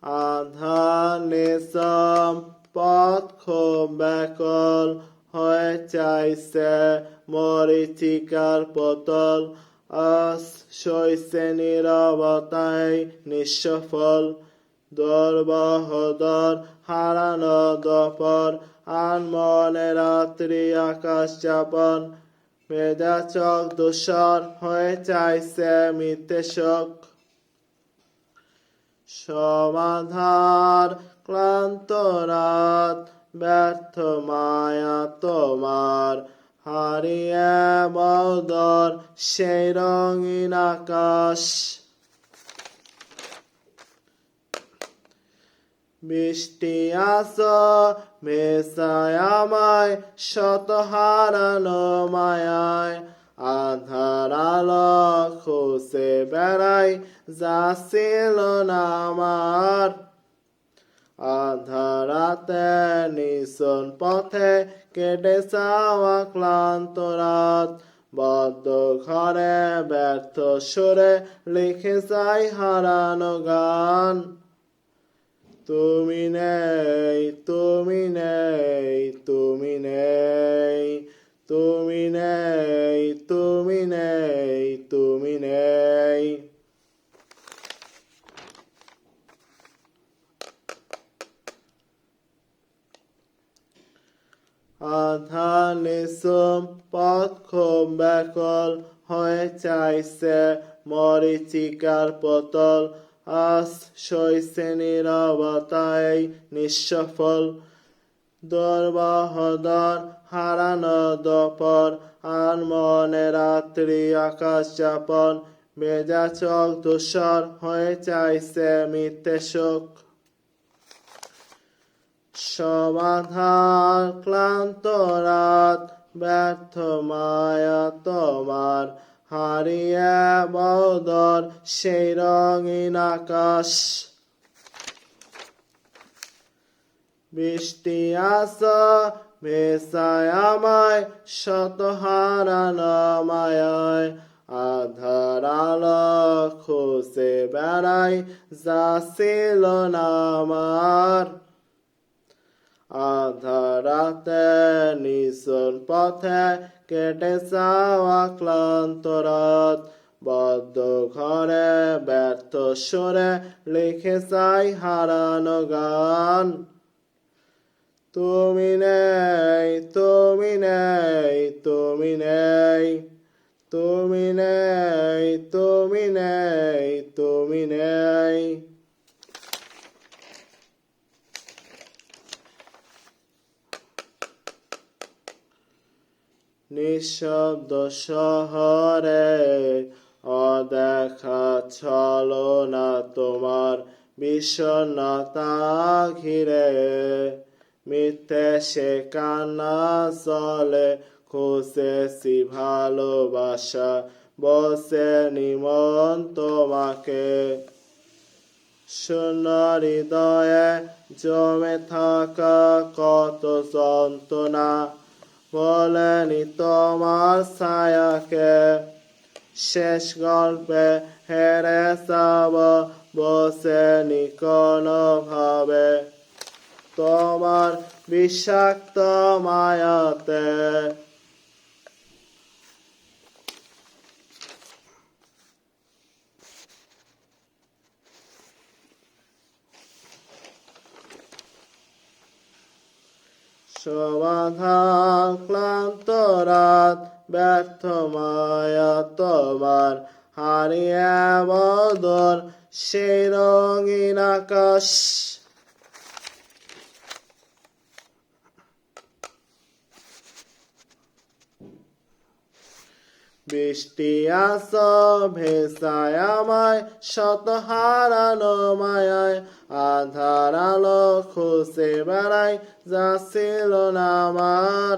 আধার নিসম পথ খুব ব্যাকল হয়ে চাইছে মরিচিকার পতল আস সইছে নীরবতায় নিঃসফল দরবহদর হারানো দপর আনমনে রাত্রি আকাশ যাপন মেধা চক দূষর হয়ে চাইছে মিথ্যে শোক সমাধার ক্লান্ত রাত ব্যর্থ মায়া তোমার হারিয়ে বদর সেই রঙিন আকাশ বৃষ্টি আস মেসায় আমায় শত হারানো মায়ায় আধার আলো খুঁজে বেড়াই যা ছিল না আমার আধারাতে নিশন পথে কেটে যাওয়া ক্লান্ত রাত বদ্ধ ঘরে ব্যর্থ সুরে লিখে যাই হারানো গান তুমি নেই তুমি নেই তুমি নেই তুমি নেই তুমি নেই তুমি নেই আধা নিসুম পথ খুব ব্যাকল হয়ে চাইছে মরিচিকার পতল আস সইছে নীরবতায় নিঃসফল দরবহদর হারানো দপর আর মনে রাত্রি আকাশ যাপন মেজা চোখ ধূসর হয়ে চাইছে মিথ্যে শোক সমাধার ক্লান্ত রাত ব্যর্থ মায়া তোমার হারিয়ে বদর সেই রঙিন আকাশ বৃষ্টি আস ভেসায় আমায় শত হারানো মায়ায় আধার আলো খুঁজে বেড়াই যা ছিল না আমার আধারাতে নিশন পথে কেটে যাওয়া ক্লান্ত রাত বদ্ধ ঘরে ব্যর্থ সুরে লিখে যাই হারানো গান তুমি নেই তুমি নেই তুমি নেই তুমি নেই তুমি নেই তুমি নেই নিঃশব্দ শহরে অদেখা ছলনা তোমার বিষণ্ণতা ঘিরে মিথ্যে সে কান্না চলে খুঁজেছি ভালোবাসা বসে নিমন তোমাকে শূন্য হৃদয়ে জমে থাকা কত যন্ত্রণা বলেনি তোমার ছায়াকে শেষ গল্পে হেরে যাব বসেনি কোনো ভাবে তোমার বিষাক্ত মায়াতে সমাধান ক্লান্ত রাত ব্যর্থ মায়া তোমার হারিয়ে বদর সেই রঙিন আকাশ বৃষ্টি আস ভেসায় আমায় শত হারানো মায়ায় আধার আলো খুঁজে বেড়াই যা ছিল না আমার